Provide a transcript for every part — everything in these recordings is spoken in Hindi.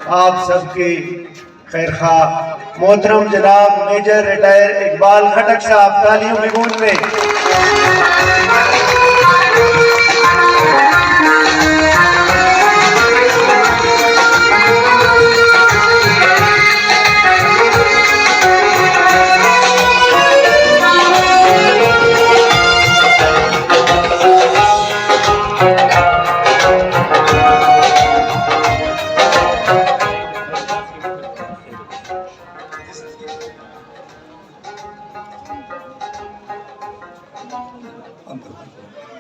आप सबकी खैर खा मोहतरम जनाब मेजर रिटायर इकबाल खटक साहब, तालियों की गूंज में।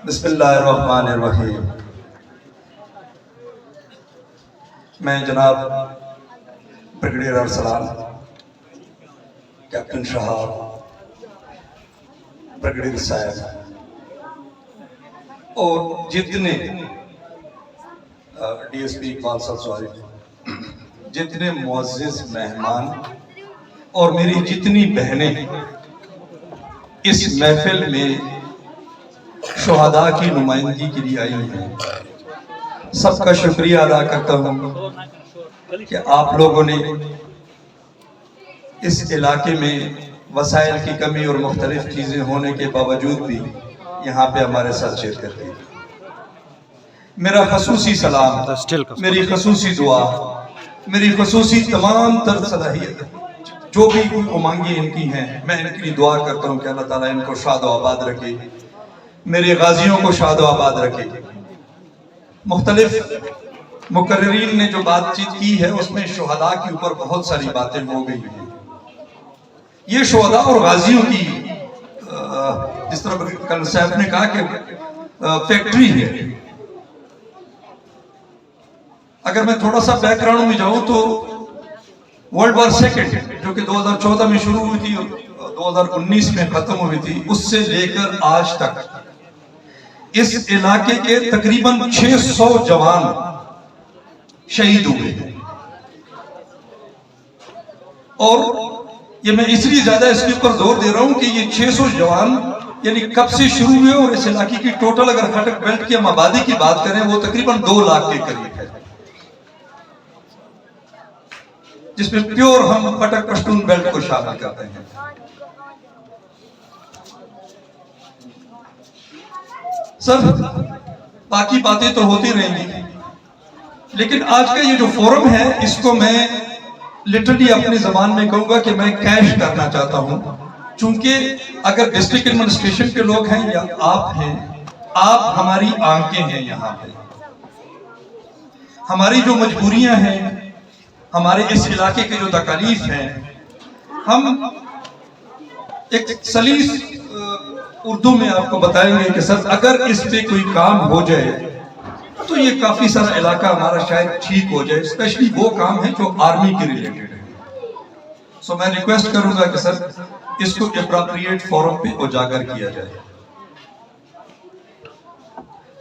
बिस्मिल्लाहिर्रहमानिर्रहीम। मैं जनाब brigadier Arsalan, captain Shahab, brigadier साहब और जितने डीएसपी इकबाल साहब, सॉरी, जितने मुअज़्ज़िज़ मेहमान और मेरी जितनी बहनें इस महफिल में शुहदा की नुमाइंदगी के लिए आई हैं, सबका शुक्रिया अदा करता हूँ कि आप लोगों ने इस इलाके में वसाइल की कमी और मुख्तलिफ चीज़ें होने के बावजूद भी यहाँ पे हमारे साथ शिरकत की। मेरा खसूसी सलाम, मेरी खसूसी दुआ, मेरी खसूसी तमाम तर सलाहियत जो भी उमंगें इनकी हैं, मैं इनके लिए दुआ करता हूँ कि अल्लाह ताला इनको शाद व आबाद रखे, मेरे गाजियों को शाद व आबाद रखे। मुख्तलिफ मुकर्रिरीन ने जो बातचीत की है उसमें शुहदा के ऊपर बहुत सारी बातें हो गई हैं। ये शुहदा और गाजियों की जिस तरह कल साहब ने कहा कि फैक्ट्री है। अगर मैं थोड़ा सा बैकग्राउंड में जाऊं तो वर्ल्ड वॉर सेकेंड जो कि 2014 में शुरू हुई थी, 2019 में खत्म हुई थी, उससे लेकर आज तक इस इलाके के तकरीबन 600 जवान शहीद हुए हैं। और ये मैं इसलिए ज्यादा इसके ऊपर जोर दे रहा हूं कि ये 600 जवान यानी कब से शुरू हुए और इस इलाके की टोटल अगर खटक बेल्ट की हम आबादी की बात करें वो तकरीबन 2 लाख के करीब है, जिसमें प्योर हम खटक पश्तून बेल्ट को शामिल करते हैं। सर बाकी बातें तो होती रहेंगी, लेकिन आज का ये जो फोरम है इसको मैं लिटरली अपनी जबान में कहूंगा कि मैं कैश करना चाहता हूं, चूंकि अगर डिस्ट्रिक्ट एडमिनिस्ट्रेशन के लोग हैं या आप हैं, आप हमारी आंखें हैं। यहाँ पे हमारी जो मजबूरियां हैं, हमारे इस इलाके की जो तकलीफ हैं, हम एक सलीस उर्दू में आपको बताएंगे कि सर अगर इस पे कोई काम हो जाए तो ये काफी सारा इलाका हमारा शायद ठीक हो जाए, स्पेशली वो काम है जो आर्मी के रिलेटेड है। सो मैं रिक्वेस्ट करूंगा कि सर इसको एप्रोप्रिएट फोरम पे उजागर किया जाए।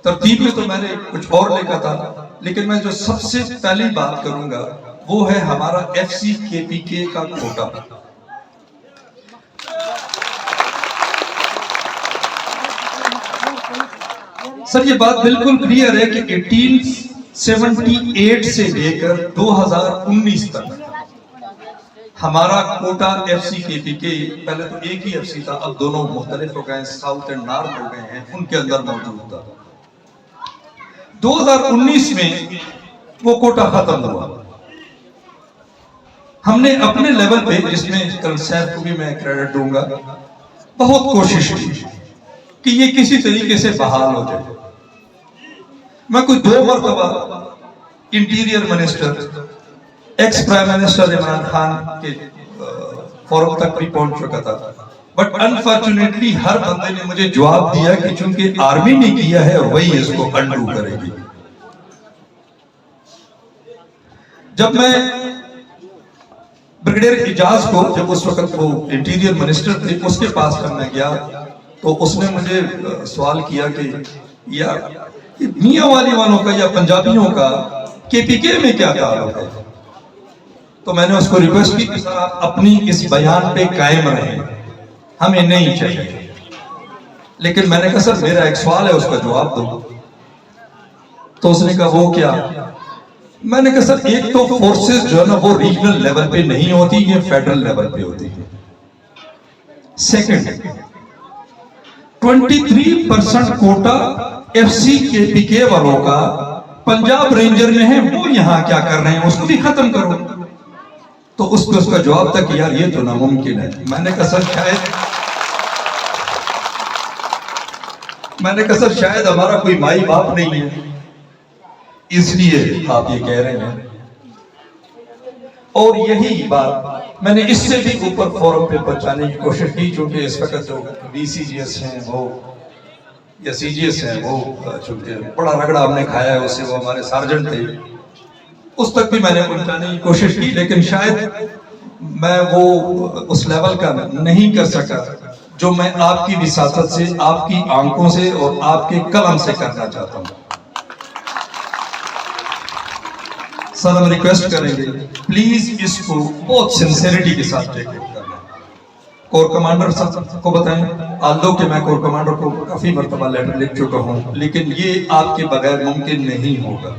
तरतीब में तो मैंने कुछ और लिखा था, लेकिन मैं जो सबसे पहली बात करूंगा वो है हमारा FCKPK का कोटा। सर ये बात बिल्कुल क्लियर है कि 1878 से लेकर 2019 तक हमारा कोटा FCKPK, पहले तो एक ही FC था, अब दोनों मुख्तलिफ हो गए, साउथ एंड नॉर्थ हो गए हैं, उनके अंदर मौजूद था। 2019 में वो कोटा खत्म हुआ। हमने अपने लेवल पे, जिसमें कल सैफ को भी मैं क्रेडिट दूंगा, बहुत कोशिश की कि ये किसी तरीके से बहाल हो जाए। मैं कोई 2 मरतबा interior minister, ex prime minister Imran Khan के फोरम तक भी पहुंच चुका था, बट अनफॉर्चुनेटली हर बंदे ने मुझे जवाब दिया कि चूंकि आर्मी ने किया है वही इसको अंडू करेगी। जब मैं ब्रिगेडियर इजाज को, जब उस वक्त वो इंटीरियर मिनिस्टर थे, उसके पास जब मैं गया तो उसने मुझे सवाल किया कि यार मियां वालों का या पंजाबियों का KPK में क्या ताल्लुक है। तो मैंने उसको रिक्वेस्ट की कि सर आप अपनी इस बयान पे कायम रहें, हमें नहीं चाहिए। लेकिन मैंने कहा सर मेरा एक सवाल है, उसका जवाब दो। तो उसने कहा वो क्या। मैंने कहा सर एक तो फोर्सेस जो है ना वो रीजनल लेवल पे नहीं होती, ये फेडरल लेवल पे होती है। सेकंड, 23% कोटा एफसी के पीके वालों का पंजाब रेंजर में है, वो यहां क्या कर रहे हैं, उसको भी खत्म करो। तो उसको उसका जवाब था कि यार ये तो नामुमकिन है। मैंने कहा सर शायद हमारा कोई माई बाप नहीं है, इसलिए आप ये कह रहे हैं। और यही बात मैंने इससे भी ऊपर फोरम पे पहुंचाने की कोशिश की, क्योंकि इस वक्त जो बीसीजीएस हैं वो या सीजीएस हैं वो चूंकि बड़ा रगड़ा हमने खाया है उससे, वो हमारे सार्जेंट थे, उस तक भी मैंने पहुंचाने की कोशिश की, लेकिन शायद मैं वो उस लेवल का नहीं कर सका जो मैं आपकी विसासत से, आपकी आंखों से और आपके कलम से करना चाहता हूं। सर हम रिक्वेस्ट करेंगे प्लीज इसको बहुत सिंसियरिटी के साथ टेक करना। कोर कमांडर साहब को बताएं, आल्दो कि मैं कोर कमांडर को काफी मर्तबा लेटर लिख चुका हूं, लेकिन ये आपके बगैर मुमकिन नहीं होगा।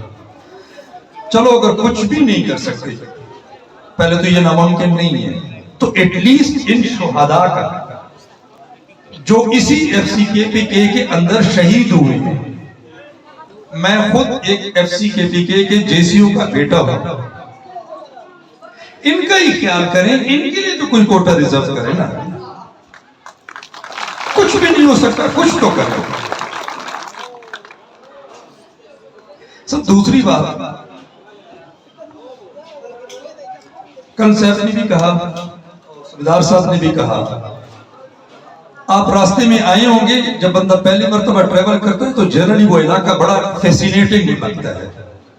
चलो अगर कुछ भी नहीं कर सकते, पहले तो ये नामुमकिन नहीं है, तो एटलीस्ट इन शुहदा का जो इसी एफसीकेपीके के अंदर शहीद हुए हैं, मैं खुद एक एफसीकेपीके के जेसीओ का बेटा हूं, इनका ही ख्याल करें, इनके लिए तो कोई कोटा रिजर्व करें ना। कुछ भी नहीं हो सकता, कुछ तो करें। सब दूसरी बात, कल सैफ ने भी कहा, सुबेदार साहब ने भी कहा, आप रास्ते में आए होंगे, जब बंदा पहली मर्तबा ट्रेवल करता है तो जनरली वो इलाका बड़ा फैसिनेटिंग लगता है,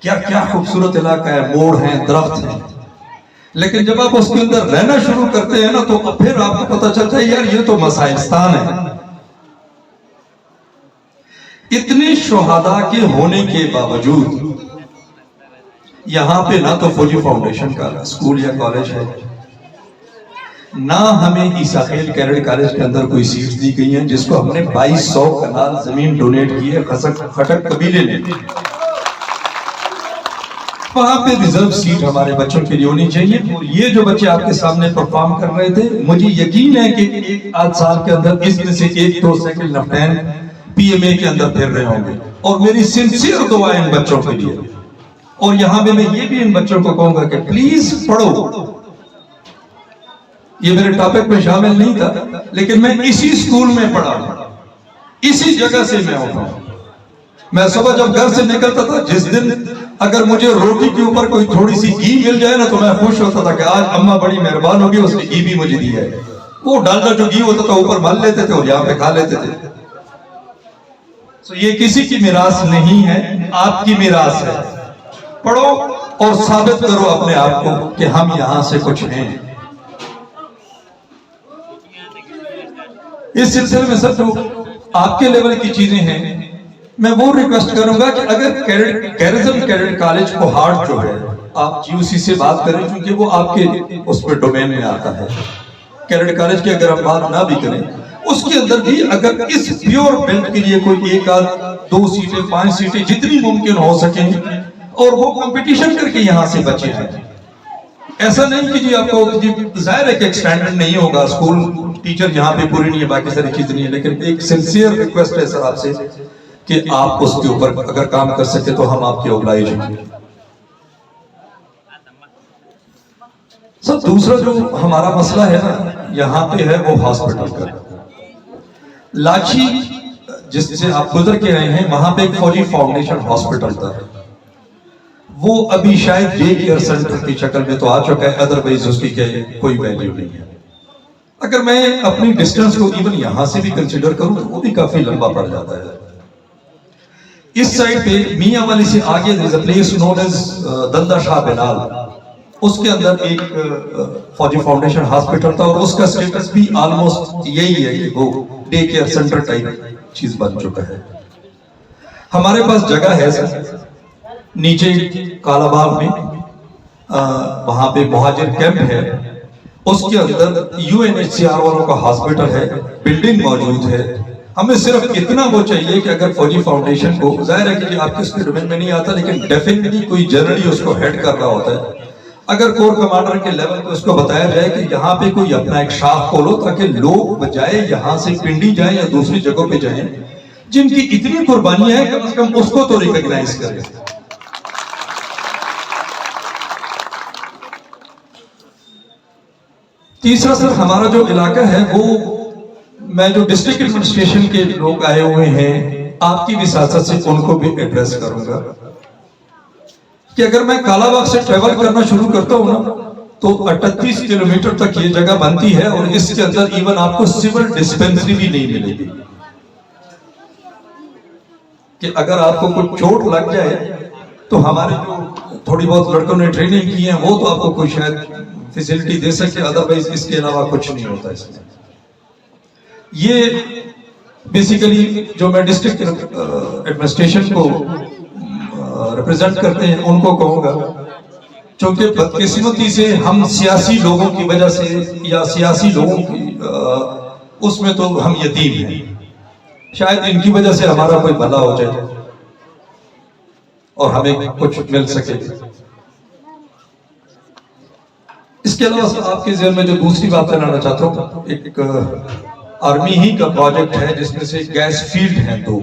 क्या क्या खूबसूरत इलाका है, मोड़ हैं, दरख्त हैं। लेकिन जब आप उसके अंदर रहना शुरू करते हैं ना, तो फिर आपको पता चलता है यार ये तो मसाइलिस्तान है। इतने शुहदा के होने के बावजूद यहां पे ना तो फौजी फाउंडेशन का स्कूल या कॉलेज है, ना हमें ईसाखेल कैडेट कॉलेज के अंदर कोई सीट्स दी गई हैं, जिसको हमने 2200 कनाल जमीन डोनेट की है खटक कबीले ने। वहां पे रिजर्व सीट हमारे बच्चों के लिए होनी चाहिए। और ये जो बच्चे आपके सामने परफॉर्म कर रहे थे, मुझे यकीन है कि एक आध साल के अंदर इसमें से एक दो सेकंड लेफ्टिनेंट पीएमए के अंदर फिर रहे होंगे, और मेरी सिंसियर दुआ इन बच्चों के लिए। और यहां पे मैं ये भी इन बच्चों को कहूंगा कि प्लीज पढ़ो। ये मेरे टॉपिक में शामिल नहीं था, लेकिन मैं इसी स्कूल में पढ़ा, इसी जगह से मैं उठा। मैं सुबह जब घर से निकलता था, जिस दिन अगर मुझे रोटी के ऊपर कोई थोड़ी सी घी मिल जाए ना, तो मैं खुश होता था कि आज अम्मा बड़ी मेहरबान होगी, उसने घी भी मुझे दिया है। वो डालडा जो घी होता था ऊपर मल लेते थे और यहाँ पे खा लेते थे। तो ये किसी की मिरास नहीं है, आपकी मिरास है। पढ़ो और साबित करो अपने आप को कि हम यहां से कुछ हैं। इस सिलसिले में सब जो आपके लेवल की चीजें हैं, मैं वो रिक्वेस्ट करूंगा कि अगर कैरिज्म कैडेट कॉलेज को हार्ट जो है, आप जीओसी से बात करें, क्योंकि वो आपके उसमें डोमेन में आता है। कैडेट कॉलेज की अगर हम बात ना भी करें, उसके अंदर भी अगर इस प्योर बेल्ट के लिए कोई एक आध 2 सीटें 5 सीटें जितनी मुमकिन हो सके, और वो कंपटीशन करके यहां से बचे हैं। ऐसा नहीं कि जी आपको जाहिर है कि एक स्टैंडर्ड नहीं होगा, स्कूल टीचर यहाँ पे पूरी नहीं है, बाकी सारी चीज नहीं है, लेकिन एक सिंसियर रिक्वेस्ट है सर आपसे कि आप उसके ऊपर अगर काम कर सके तो हम आपके ऑब्लाइज हैं। सर दूसरा जो हमारा मसला है ना यहाँ पे है, वो हॉस्पिटल का। लाची जिससे आप गुजर के आए हैं, वहां पे एक फौजी फाउंडेशन हॉस्पिटल था, वो अभी शायद डे केयर सेंटर की शक्ल में तो आ चुका है, अदरवाइज उसकी कोई वैल्यू नहीं है। अगर मैं अपनी डिस्टेंस को इवन यहां से भी कंसीडर करूं तो वो भी काफी लंबा पड़ जाता है। इस साइड पे मियां वाली से आगे there is a place known as Danda Shah Bilal, उसके अंदर एक फौजी फाउंडेशन हॉस्पिटल था, और उसका स्टेटस भी ऑलमोस्ट यही है कि वो डे केयर सेंटर टाइप चीज बन चुका है। हमारे पास जगह है सर नीचे कालाबाग में, वहां पे मुहाजिर कैंप है, उसके अंदर यूएनएचसीआर वालों का हॉस्पिटल है, बिल्डिंग मौजूद है, हमें सिर्फ इतना वो चाहिए कि अगर फौजी फाउंडेशन को, जाहिर है कि आपके उसके डोमेन में नहीं आता, लेकिन डेफिनेटली कोई जनरली उसको हेड कर रहा होता है, अगर कोर कमांडर के लेवल पे उसको बताया जाए कि यहाँ पे कोई अपना एक शाख खोलो ताकि लोग बजाय यहाँ से पिंडी जाए या दूसरी जगहों पे जाएं जिनकी इतनी कुर्बानियां हैं, कम से कम उसको तो रिकॉग्नाइज करें। तीसरा सर, हमारा जो इलाका है वो, मैं जो डिस्ट्रिक्ट एडमिनिस्ट्रेशन के लोग आए हुए हैं आपकी विसासत से उनको भी एड्रेस करूंगा कि अगर मैं कालाबाग से ट्रेवल करना शुरू करता हूं ना तो 38 किलोमीटर तक ये जगह बनती है और इसके अंदर इवन आपको सिविल डिस्पेंसरी भी नहीं मिलेगी कि अगर आपको कोई चोट लग जाए तो हमारे जो थोड़ी बहुत लड़कों ने ट्रेनिंग की है वो तो आपको कोई शायद फैसिलिटी दे सके, अदरवाइज इसके अलावा कुछ नहीं होता इसमें। ये बेसिकली जो मैं डिस्ट्रिक्ट एडमिनिस्ट्रेशन को रिप्रेजेंट करते हैं उनको कहूंगा, क्योंकि बदकिस्मती से हम सियासी लोगों की वजह से या सियासी लोगों की उसमें तो हम यतीम हैं, शायद इनकी वजह से हमारा कोई भला हो जाए और हमें कुछ मिल सके। इसके अलावा आपके ज़हन में जो दूसरी बात बनाना चाहता हूँ, एक आर्मी ही का प्रोजेक्ट है जिसमें से गैस फील्ड है दो,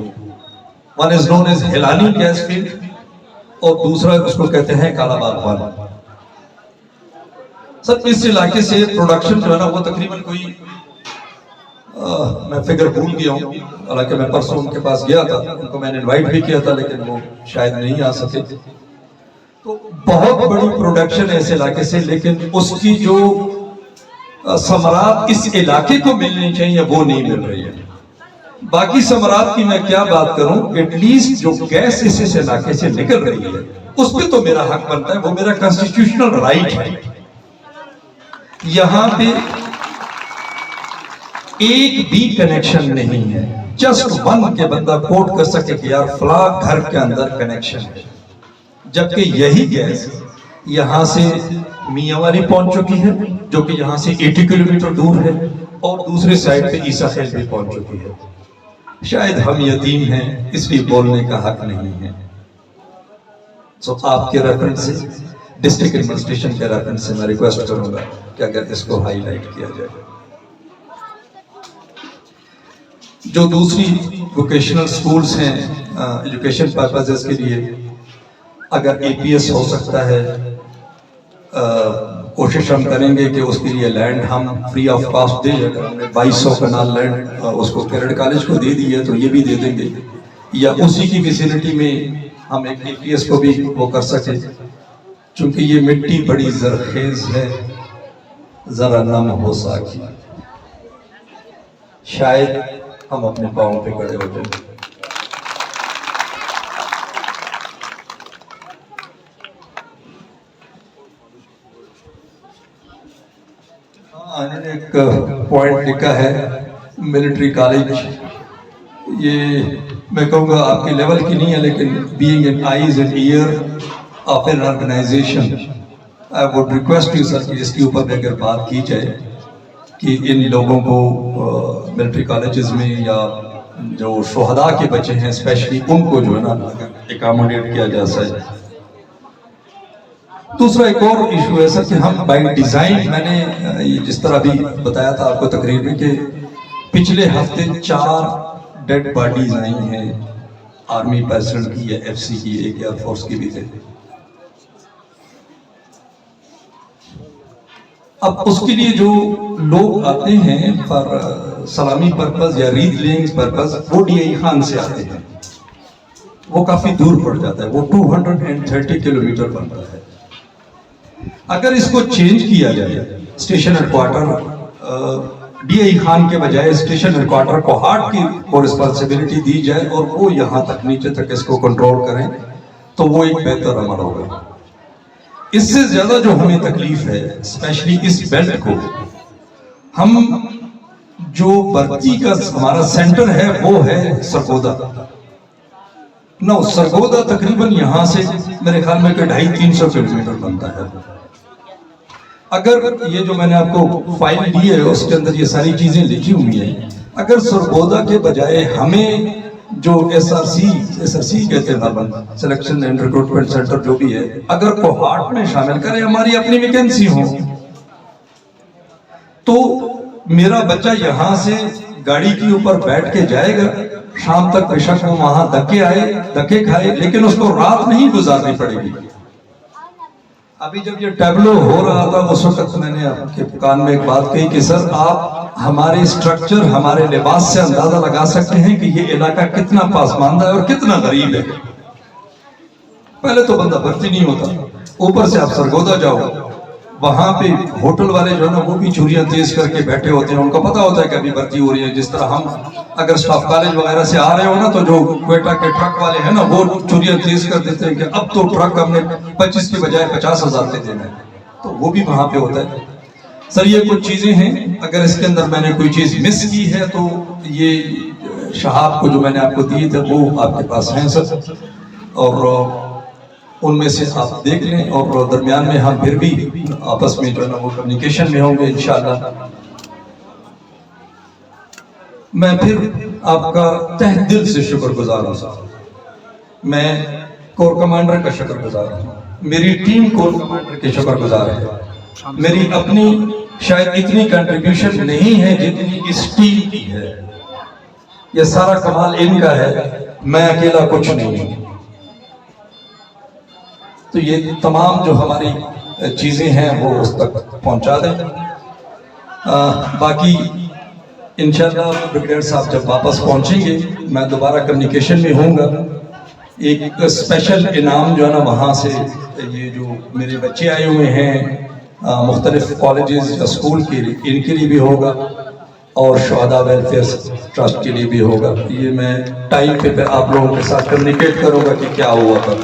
one is known as Hilani gas field और दूसरा उसको कहते हैं कालाबाग वन। सर इस इलाके से प्रोडक्शन जो है ना वो तकरीबन कोई मैं फिगर भूल गया हूँ, हालांकि मैं परसों उनके पास गया था, उनको मैंने इनवाइट भी किया था लेकिन वो शायद नहीं आ सके। तो बहुत बड़ी प्रोडक्शन है इस इलाके से, लेकिन उसकी जो समरात इस इलाके को मिलनी चाहिए वो नहीं मिल रही है। बाकी समरात की मैं क्या बात करूं, एटलीस्ट जो गैस इस इलाके से निकल रही है उस पर तो मेरा हक बनता है, वो मेरा कॉन्स्टिट्यूशनल राइट है। यहां पे एक भी कनेक्शन नहीं है, जस्ट वन के बंदा कोट कर सके कि यार फला घर के अंदर कनेक्शन है, जबकि यही गैस यहां से मियांवाली पहुंच चुकी है जो कि यहां से 80 किलोमीटर दूर है और दूसरे साइड पे ईसा खेल भी पहुंच चुकी है। शायद हम यतीम हैं इसलिए बोलने का हक नहीं है। सो आपके रेफरेंस से, डिस्ट्रिक्ट एडमिनिस्ट्रेशन के रेफरेंस से मैं रिक्वेस्ट करूंगा कि अगर इसको हाईलाइट किया जाए। जो दूसरी वोकेशनल स्कूल्स हैं एजुकेशन पर्पसेस के लिए, अगर एपीएस हो सकता है कोशिश हम करेंगे कि उसके लिए लैंड हम फ्री ऑफ कॉस्ट दें। अगर हमने 2200 कनाल लैंड उसको केरल कॉलेज को दे दी है तो ये भी दे देंगे, या उसी की विसिनिटी में हम एक एपीएस को भी वो कर सके, क्योंकि ये मिट्टी बड़ी जरखेज है, जरा नम हो सकी, शायद हम अपने पाँव पे खड़े हो जाए। इन्होंने एक पॉइंट लिखा है मिलिट्री कॉलेज, ये मैं कहूँगा आपके लेवल की नहीं है, लेकिन being an eyes and ear of an organization, I would request you sir कि इसके ऊपर भी अगर बात की जाए कि इन लोगों को मिलिट्री कॉलेजेस में या जो शोहदा के बच्चे हैं स्पेशली उनको जो है ना एकोमोडेट किया जा सके। दूसरा एक और इशू है सर कि हम बाय डिजाइन, मैंने ये जिस तरह भी बताया था आपको तकरीर में कि पिछले हफ्ते 4 डेड बॉडीज आई हैं आर्मी पर्सनल की या एफसी की, एक एयरफोर्स की भी थे। अब उसके लिए जो लोग आते हैं पर सलामी पर्पज या रीड लेइंग पर्पज, वो डीआई खान से आते हैं, वो काफी दूर पड़ जाता है, वो 230 किलोमीटर बनता है। अगर इसको चेंज किया जाए, स्टेशन हेडक्वार्टर डीआई खान के बजाय स्टेशन हेडक्वार्टर को हार्ट की को रिस्पॉन्सिबिलिटी दी जाए और वो यहां तक नीचे तक इसको कंट्रोल करें तो वो एक बेहतर अमल होगा। इससे ज्यादा जो हमें तकलीफ है स्पेशली इस बेल्ट को, हम जो भर्ती का हमारा सेंटर है वो है सरगोदा। नो, सरगोदा तकरीबन यहां से मेरे ख्याल में 250-300 किलोमीटर बनता है। अगर ये जो मैंने आपको फाइल दी है उसके अंदर ये सारी चीजें लिखी हुई हैं, अगर सरगोदा के बजाय हमें जो एसआरसी कहते हैं ना, सिलेक्शन एंड रिक्रूटमेंट सेंटर जो भी है, अगर कोहाट में शामिल करें, हमारी अपनी वैकेंसी हो, तो मेरा बच्चा यहां से गाड़ी के ऊपर बैठ के जाएगा, शाम तक बेशक वो वहां धक्के खाए, लेकिन उसको रात नहीं गुजारनी पड़ेगी। अभी जब ये टैबलो हो रहा था उस वक्त मैंने आपके कान में एक बात कही कि सर आप हमारे स्ट्रक्चर, हमारे लिबास से अंदाजा लगा सकते हैं कि ये इलाका कितना पासमानदा है और कितना गरीब है। पहले तो बंदा भर्ती नहीं होता, ऊपर से आप सरगोदा जाओ, वहां पे होटल वाले जो है ना वो भी चोरियां तेज करके बैठे होते हैं, उनको पता होता है कि अभी भर्ती हो रही है। जिस तरह हम अगर स्टाफ कॉलेज वगैरह से आ रहे हो ना, तो जो क्वेटा के ट्रक वाले हैं ना वो चोरियां तेज कर देते हैं कि अब तो ट्रक हमने 25 के बजाय 50,000 पे देना है, तो वो भी वहां पे होता है। सर ये कुछ चीजें हैं, अगर इसके अंदर मैंने कोई चीज मिस की है तो ये शहाब को जो मैंने आपको दिए थे वो आपके पास हैं सर, और उनमें से आप देख लें, और दरमियान में हम फिर भी आपस में जो है ना वो कम्युनिकेशन में होंगे इंशाल्लाह। मैं फिर आपका तहे दिल से शुक्रगुजार हूँ साहब, मैं कोर कमांडर का शुक्रगुजार हूँ, मेरी टीम कोर कमांडर के शुक्रगुजार है। मेरी अपनी शायद इतनी कंट्रीब्यूशन नहीं है जितनी इस टीम की है, यह सारा कमाल इनका है, मैं अकेला कुछ नहीं हूं। तो ये तमाम जो हमारी चीजें हैं वो उस तक पहुंचा दें। बाकी इंशाल्लाह ब्रिगेडियर साहब जब वापस पहुंचेंगे मैं दोबारा कम्युनिकेशन में होऊंगा। एक स्पेशल इनाम जो है ना वहाँ से ये जो मेरे बच्चे आए हुए हैं मुख्तलिफ कॉलेजेस या स्कूल के लिए, इनके लिए भी होगा, और शुहदा वेलफेयर ट्रस्ट के लिए भी होगा। ये मैं टाइम पे आप लोगों के साथ कम्युनिकेट करूँगा कि क्या हुआ था।